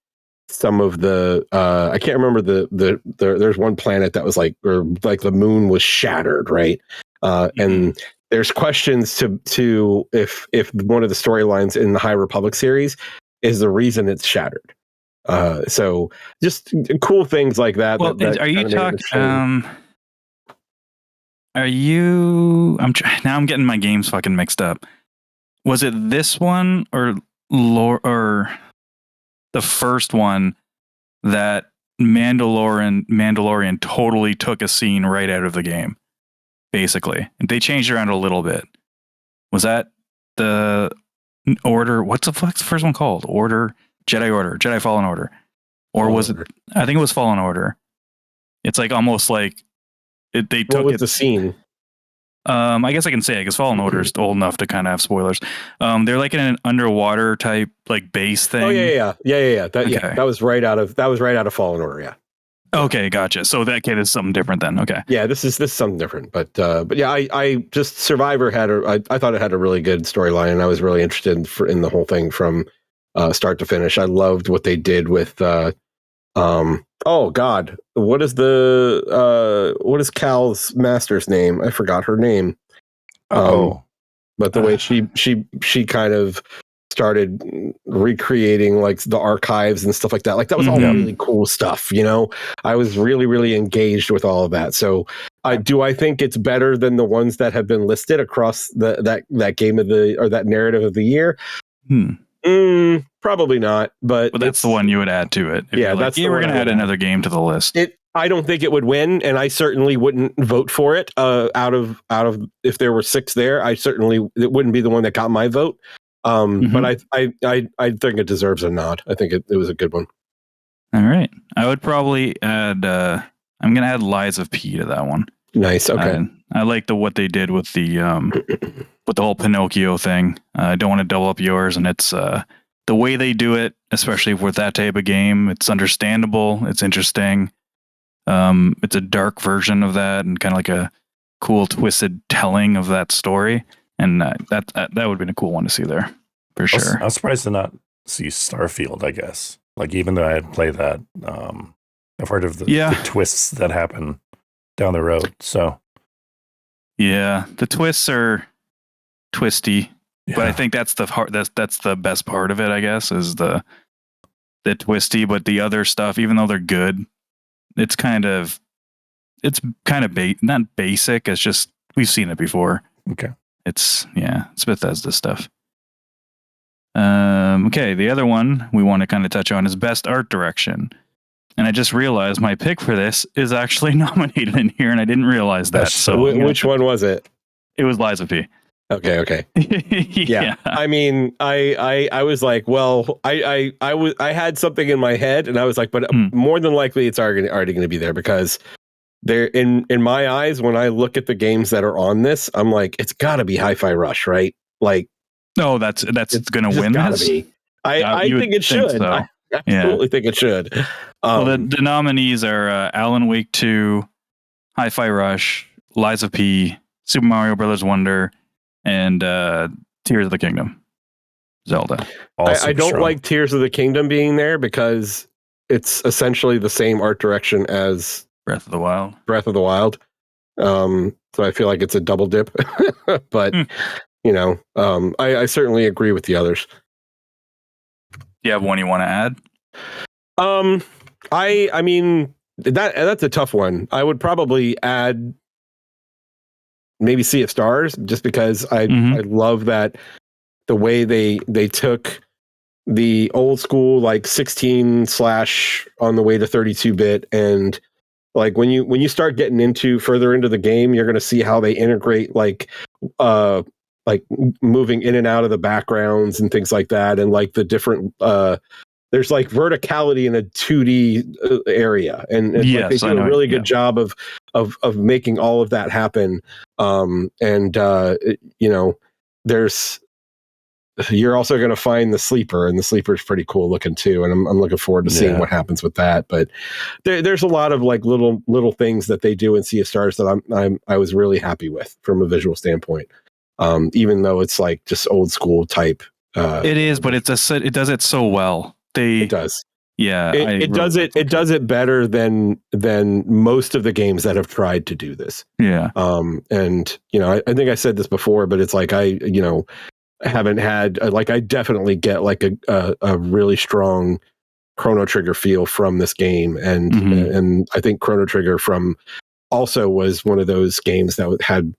some of the I can't remember there's one planet that was like the moon was shattered, right? And there's questions to if one of the storylines in the High Republic series is the reason it's shattered. So just cool things like that. Well, are you talking? I'm getting my games fucking mixed up. Was it this one or the first one that Mandalorian totally took a scene right out of the game? Basically, they changed around a little bit. Was that the Order? What's the first one called? Jedi Fallen Order, or was it? I think it was Fallen Order. It's like almost like they took the scene. I guess I can say it because Fallen Order is old enough to kind of have spoilers. They're like in an underwater type like base thing. Oh yeah. That was right out of Fallen Order. Yeah. Okay, gotcha. So that kid is something different then. Okay. Yeah, this is something different. But yeah, I just Survivor I thought it had a really good storyline, and I was really interested in the whole thing from start to finish. I loved what they did with oh God, what is Cal's master's name? I forgot her name. But the way she kind of started recreating like the archives and stuff like that, that was all really cool stuff. I was really, really engaged with all of that. So I think it's better than the ones that have been listed across that game of that narrative of the year. Probably not, but that's the one you would add to it. Yeah, that's we're going to add another game to the list. I don't think it would win, and I certainly wouldn't vote for it. Out of if there were 6 there, it wouldn't be the one that got my vote. But I think it deserves a nod. I think it was a good one. All right, I would probably add. I'm going to add Lies of P to that one. Nice. Okay. I like what they did with the with the whole Pinocchio thing. I don't want to double up yours, and it's the way they do it, especially with that type of game. It's understandable. It's interesting. It's a dark version of that, and kind of like a cool twisted telling of that story. And that would have been a cool one to see there for sure. I was surprised to not see Starfield. I guess even though I had played that, I've heard of the twists that happen down the road. So yeah, the twists are twisty, but I think that's the best part of it. I guess is the twisty, but the other stuff, even though they're good, it's kind of not basic. It's just we've seen it before. Okay. It's Bethesda stuff. Okay, the other one we want to kind of touch on is best art direction. And I just realized my pick for this is actually nominated in here, and I didn't realize that. So which one was it? It was Lies of P. Okay. Yeah. I mean, I was like, well, I had something in my head, and I was like, but more than likely it's already going to be there, because there in my eyes, when I look at the games that are on this, I'm like, it's got to be Hi-Fi Rush, right? Like, no, that's going to win this. I think it should. So. I absolutely think it should. Well, the nominees are Alan Wake 2, Hi-Fi Rush, Lies of P, Super Mario Brothers Wonder, and Tears of the Kingdom. Zelda. I don't like Tears of the Kingdom being there because it's essentially the same art direction as Breath of the Wild. So I feel like it's a double dip. But I certainly agree with the others. you have one you want to add? I mean that's a tough one. I would probably add maybe Sea of Stars, just because I love that the way they took the old school like 16 / on the way to 32-bit, and like when you start getting further into the game, you're going to see how they integrate like moving in and out of the backgrounds and things like that, and like the different there's like verticality in a 2D area, and Yes, like they do a really good job of making all of that happen. You're also going to find the sleeper, and the sleeper is pretty cool looking too. And I'm looking forward to seeing what happens with that. But there's a lot of like little things that they do in Sea of Stars that I was really happy with from a visual standpoint. Even though it's like just old school type. It is, but it does it so well. It does. Yeah, it does it. It does it better than most of the games that have tried to do this. Yeah. And I think I said this before, but it's like I haven't had I definitely get like a really strong Chrono Trigger feel from this game, and I think Chrono Trigger also was one of those games that had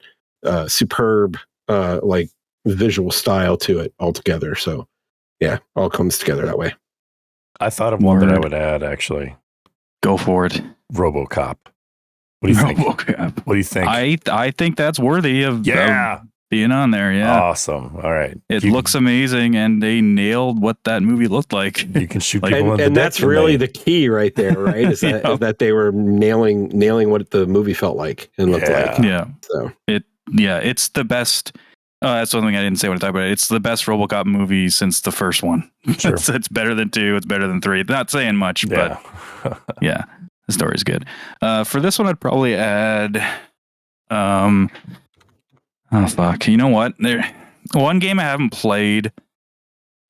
superb like visual style to it altogether. So yeah, all comes together that way. I thought of one that I would add, actually. Go for it. RoboCop. What do you think? RoboCop. What do you think? I think that's worthy of being on there. Yeah. Awesome. All right. It looks amazing, and they nailed what that movie looked like. You can shoot people in the and that's really the key right there, right? Is that they were nailing what the movie felt like and looked like. Yeah. So it's the best. That's something I didn't say when I talked about it. It's the best RoboCop movie since the first one. Sure. It's better than 2. It's better than 3. Not saying much, but yeah, the story's good. For this one, I'd probably add. Oh fuck! You know what? One game I haven't played,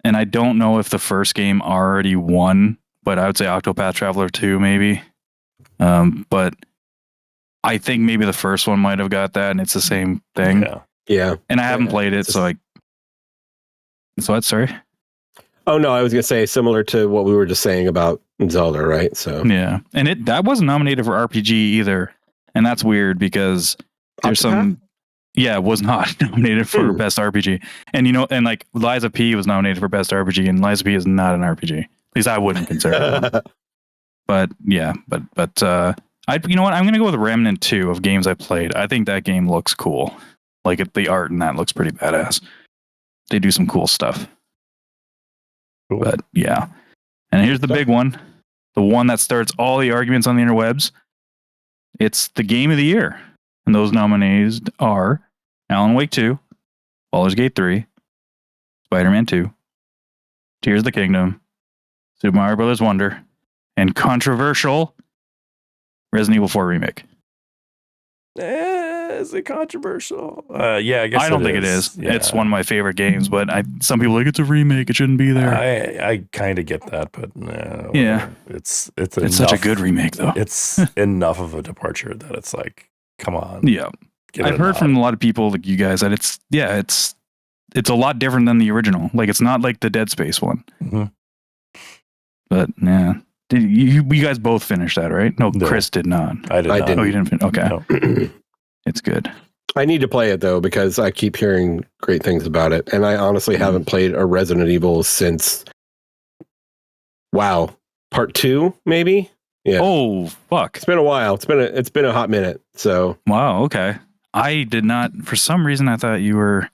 and I don't know if the first game already won, but I would say Octopath Traveler 2 maybe. But I think maybe the first one might have got that, and it's the same thing. Yeah. And I haven't played it, so what? Sorry. Oh no, I was gonna say similar to what we were just saying about Zelda, right? So yeah, and that wasn't nominated for RPG either, and that's weird because there's some. Yeah, it was not nominated for Best RPG. And and like Lies of P was nominated for Best RPG, and Lies of P is not an RPG. At least I wouldn't consider it one. But yeah, but you know what? I'm gonna go with Remnant 2 of games I played. I think that game looks cool. Like the art in that looks pretty badass. They do some cool stuff. Cool. But yeah. And here's the big one. The one that starts all the arguments on the interwebs. It's the game of the year. And those nominees are Alan Wake 2, Baldur's Gate 3, Spider-Man 2, Tears of the Kingdom, Super Mario Bros. Wonder, and controversial Resident Evil 4 Remake. Is it controversial? Yeah, I guess I don't think it is. Yeah. It's one of my favorite games, but some people are like, it's a remake. It shouldn't be there. I kind of get that, but no. Yeah, it's such a good remake, though. It's enough of a departure that it's like, come on. Yeah, I've heard from a lot of people like you guys that it's a lot different than the original. Like it's not like the Dead Space one. Mm-hmm. But yeah. Did you guys both finish that, right? No, Chris did not. I didn't. Oh, you didn't finish. Okay. No. It's good. I need to play it, though, because I keep hearing great things about it. And I honestly haven't played a Resident Evil since, part 2, maybe? Yeah. Oh, fuck. It's been a while. It's been a hot minute. So. Wow, okay. I did not, for some reason, I thought you were...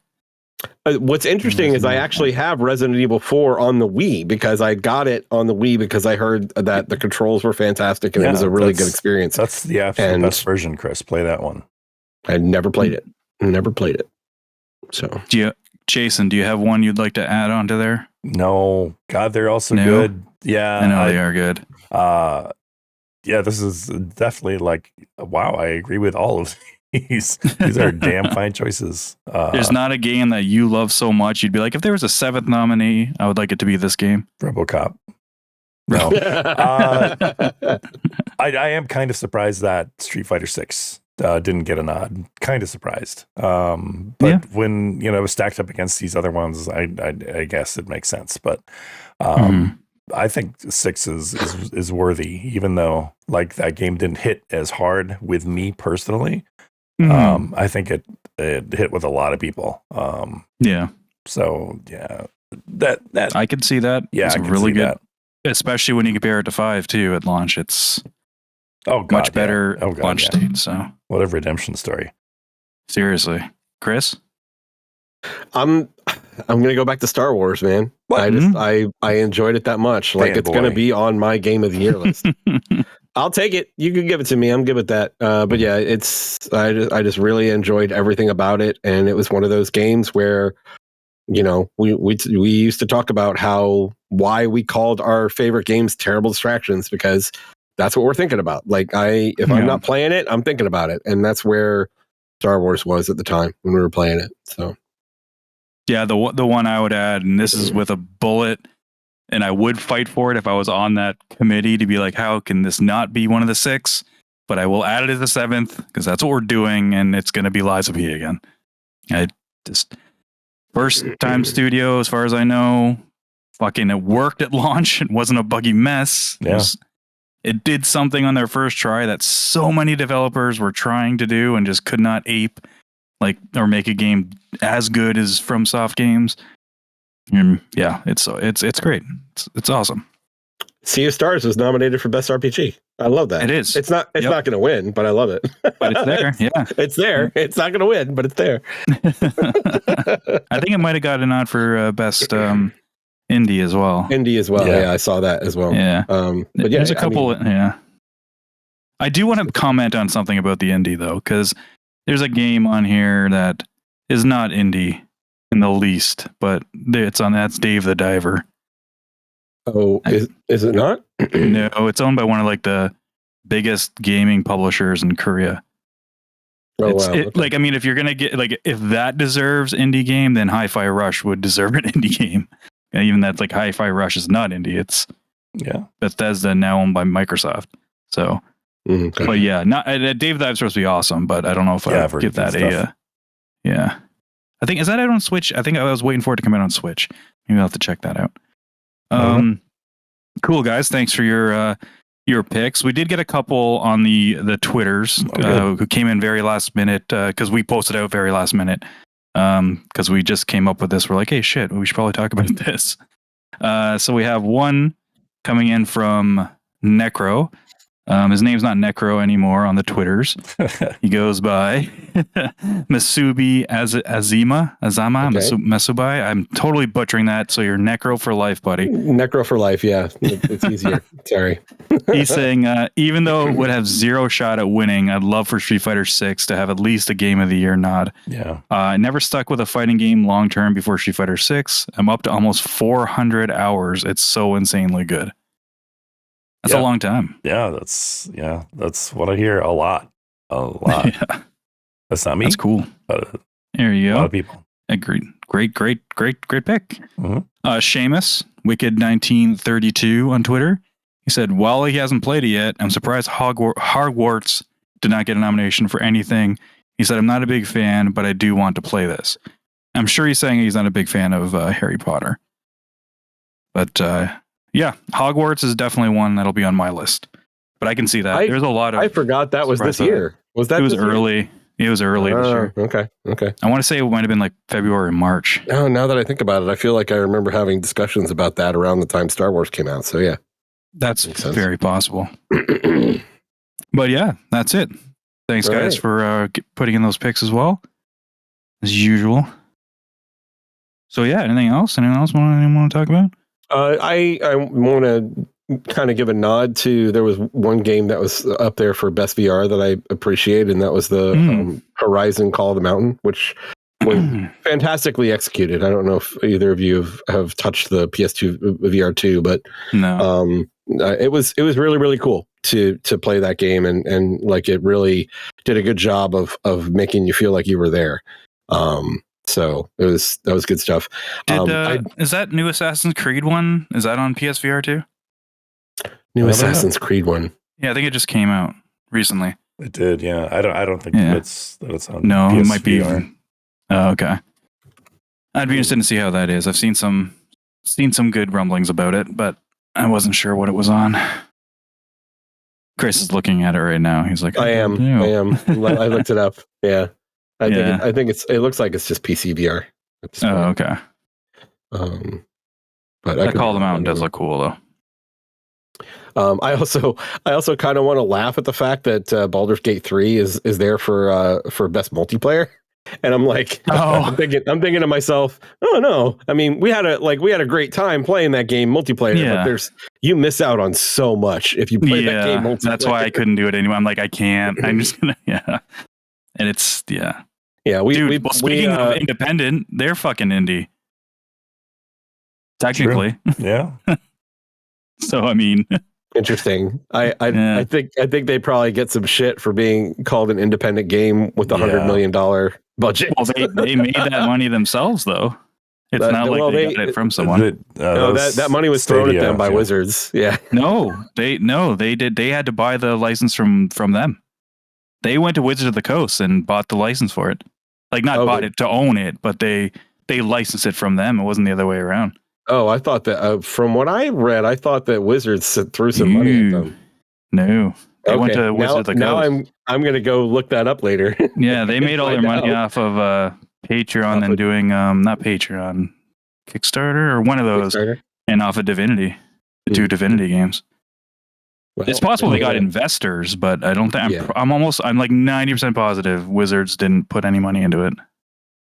What's interesting is I actually have Resident Evil 4 on the Wii, because I got it on the Wii because I heard that the controls were fantastic and it was a really good experience. That's the absolute best version, Chris. Play that one. I never played it. So, Jason, do you have one you'd like to add on to there? No. God, they're also good. Yeah. I know they are good. Yeah, this is definitely like, wow, I agree with all of these. These are damn fine choices. There's not a game that you love so much you'd be like, if there was a 7th nominee, I would like it to be this game. RoboCop. No. I am kind of surprised that Street Fighter 6 didn't get a nod. Kind of surprised. But when it was stacked up against these other ones, I guess it makes sense. But I think 6 is worthy, even though like that game didn't hit as hard with me personally. I think it hit with a lot of people. Yeah. So yeah, that I could see that. Yeah, it's I can really see good, that. especially when you compare it to 5 too at launch. It's God, much better yeah. launch state. So what a redemption story. Seriously, Chris. I'm gonna go back to Star Wars, man. What? I enjoyed it that much. Like it's gonna be on my game of the year list. I'll take it. You can give it to me. I'm good with that. But yeah, I just really enjoyed everything about it, and it was one of those games where, you know, we used to talk about why we called our favorite games terrible distractions, because that's what we're thinking about. Like if I'm not playing it, I'm thinking about it, and that's where Star Wars was at the time when we were playing it. So. Yeah, the one I would add, and this is with a bullet, and I would fight for it if I was on that committee to be like, how can this not be one of the 6? But I will add it as the 7th because that's what we're doing, and it's going to be Lies of P again. I just first time studio, as far as I know, fucking it worked at launch. It wasn't a buggy mess. Yeah. It did something on their first try that so many developers were trying to do and just could not ape. Like, or make a game as good as FromSoft games. And yeah, it's great. It's awesome. Sea of Stars was nominated for Best RPG. I love that. It is. It's not going to win, but I love it. But it's there. Yeah, it's there. It's not going to win, but it's there. I think it might have got a nod for Best Indie as well. Indie as well. Yeah, I saw that as well. Yeah. But yeah, there's a couple. I do want to comment on something about the indie though, because there's a game on here that is not indie in the least, but that's Dave the Diver. Oh, is it not? No, it's owned by one of like the biggest gaming publishers in Korea. Oh, wow. Okay. Like, I mean, if you're gonna get like, if that deserves indie game, then Hi-Fi Rush would deserve an indie game. And even that's like Hi-Fi Rush is not indie. It's Bethesda, now owned by Microsoft. So. Okay. But yeah, Dave the Dive's supposed to be awesome, but I don't know if I give that yeah. I think, is that out on Switch? I think I was waiting for it to come out on Switch. Maybe I'll have to check that out. Cool guys, thanks for your picks. We did get a couple on the Twitters who came in very last minute because we posted out very last minute because we just came up with this. We're like, hey shit, we should probably talk about this. So we have one coming in from Necro. His name's not Necro anymore on the Twitters. He goes by Masubi Azama, Masubai. I'm totally butchering that. So you're Necro for life, buddy. Necro for life. Yeah, it's easier. Sorry. He's saying, even though it would have zero shot at winning, I'd love for Street Fighter 6 to have at least a Game of the Year nod. Yeah. I never stuck with a fighting game long term before Street Fighter 6. I'm up to almost 400 hours. It's so insanely good. That's a long time. Yeah, that's what I hear a lot. Yeah. That's not me. That's cool. There you go. A lot of people. Agreed. Great pick. Mm-hmm. Seamus, Wicked1932 on Twitter. He said, while he hasn't played it yet, I'm surprised Hogwarts did not get a nomination for anything. He said, I'm not a big fan, but I do want to play this. I'm sure he's saying he's not a big fan of Harry Potter. But yeah, Hogwarts is definitely one that'll be on my list. But I can see that. There's a lot of... I forgot that was this year. Was that? It was early. It was early this year. Okay. I want to say it might have been like February or March. Oh, now that I think about it, I feel like I remember having discussions about that around the time Star Wars came out. So yeah. That's very possible. But yeah, that's it. Thanks, guys, for putting in those picks as well, as usual. So yeah, anything else? Anyone else want to talk about? I want to kind of give a nod to, there was one game that was up there for best VR that I appreciate, and that was the Horizon Call of the Mountain, which was fantastically executed. I don't know if either of you have touched the PS2 VR2, but no. It was really, really cool to play that game, and like it really did a good job of making you feel like you were there. So that was good stuff. Is that new Assassin's Creed one? Is that on PSVR too? New Assassin's Creed one. Yeah, I think it just came out recently. It did, yeah. I don't think it's on. No, PSVR. It might be. Oh, okay. I'd be interested to see how that is. I've seen some seen some good rumblings about it, but I wasn't sure what it was on. Chris is looking at it right now. He's like, I am. I looked it up. Yeah. I think it looks like it's just PC VR. Oh, okay. But that Call of the Mountain does look cool though. I also kind of want to laugh at the fact that Baldur's Gate 3 is there for best multiplayer. And I'm like, I'm thinking to myself, oh no. I mean, we had a great time playing that game multiplayer, but you miss out on so much if you play that game multiplayer. That's why I couldn't do it anymore. I'm like, I can't. I'm just gonna And it's Yeah, speaking of independent, they're fucking indie. Technically. True. Yeah. So I mean, interesting. I think they probably get some shit for being called an independent game with $100 million budget. Well, they made that money themselves, though. It's not like they got it from someone. No, that money was thrown at them by Wizards. Yeah. No, they did. They had to buy the license from them. They went to Wizards of the Coast and bought the license for it. Like not bought it to own it, but they licensed it from them. It wasn't the other way around. Oh, I thought that from what I read, I thought that Wizards threw some money at them. No. They went to Wizards of the Coast. Now I'm going to go look that up later. Yeah, they made all their money off of Patreon and doing not Patreon, Kickstarter or one of those, and off of Divinity, the two Divinity games. Well, it's possible they got investors, but I don't think I'm like 90% positive Wizards didn't put any money into it.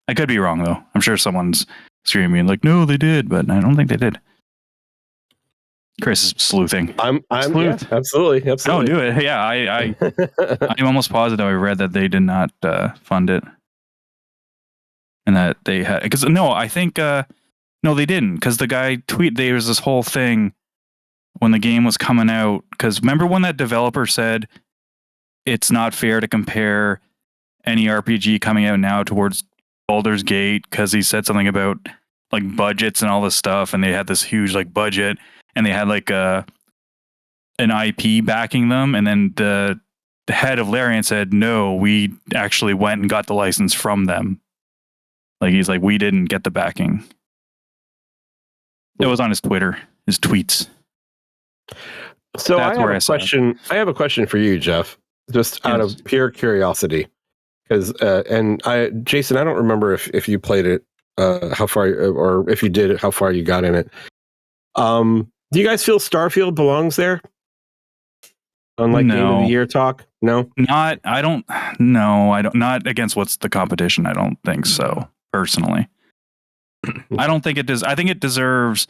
I could be wrong though. I'm sure someone's screaming like, no, they did, but I don't think they did. Chris is sleuthing. I'm absolutely. Don't do it. Yeah, I'm almost positive I read that they did not fund it, and that they had I think no, they didn't, because the guy there was this whole thing when the game was coming out. Because remember when that developer said it's not fair to compare any RPG coming out now towards Baldur's Gate, because he said something about like budgets and all this stuff, and they had this huge like budget. And they had like an IP backing them, and then the head of Larian said, "No, we actually went and got the license from them." Like he's like, "We didn't get the backing." It was on his Twitter, his tweets. So I have a question for you, Geoff, just out of pure curiosity, because Jason, I don't remember if you played it, how far, or if you did it, how far you got in it. Do you guys feel Starfield belongs there? Unlike Game of the Year talk? No? Not against what's the competition. I don't think so, personally. I don't think it does. I think it deserves.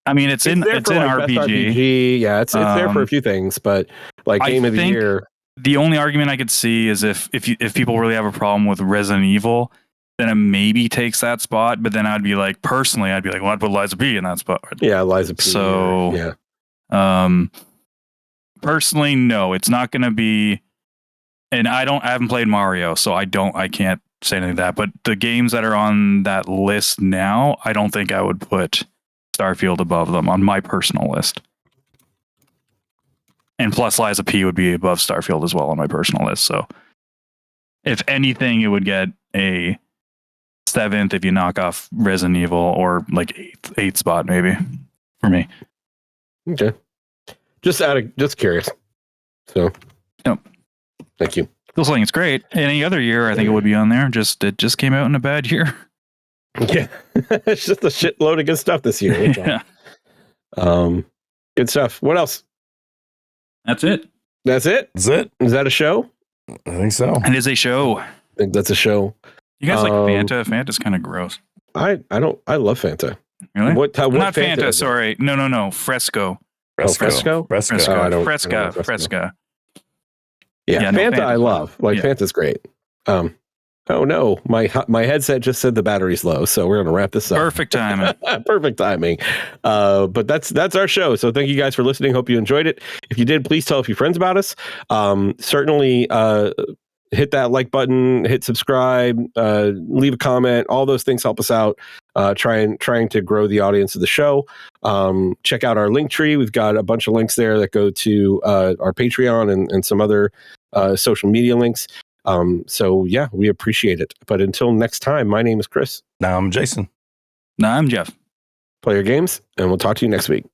I mean, it's in RPG. Yeah, it's there for a few things, but like Game of the Year. The only argument I could see is if people really have a problem with Resident Evil, then it maybe takes that spot. But then I'd be like, well, I'd put Liza P in that spot. Yeah, Liza P. So, personally, no, it's not going to be. And I haven't played Mario, so I can't say anything to that. But the games that are on that list now, I don't think I would put Starfield above them on my personal list. And plus, Liza P would be above Starfield as well on my personal list. So, if anything, it would get a 7th if you knock off Resident Evil, or like 8th spot maybe for me. Okay, just curious. So, thank you. Still saying it's great. Any other year, I think it would be on there. It just came out in a bad year. Yeah, it's just a shitload of good stuff this year. Yeah. Good stuff. What else? That's it. That's it. Is that a show? I think so. It is a show. I think that's a show. You guys like Fanta? Fanta's kind of gross. I love Fanta. Really? What Not Fanta, sorry. No. Fresco. Fresco? Fresca. Yeah, Fanta I love. Fanta's great. Oh no, my headset just said the battery's low, so we're gonna wrap this up. Perfect timing. Perfect timing. But that's our show. So thank you guys for listening. Hope you enjoyed it. If you did, please tell a few friends about us. Certainly hit that like button, hit subscribe, leave a comment. All those things help us out. Trying to grow the audience of the show. Check out our Linktree. We've got a bunch of links there that go to our Patreon and some other social media links. So yeah, we appreciate it. But until next time, my name is Chris. Now I'm Jason. Now I'm Geoff. play your games, and we'll talk to you next week.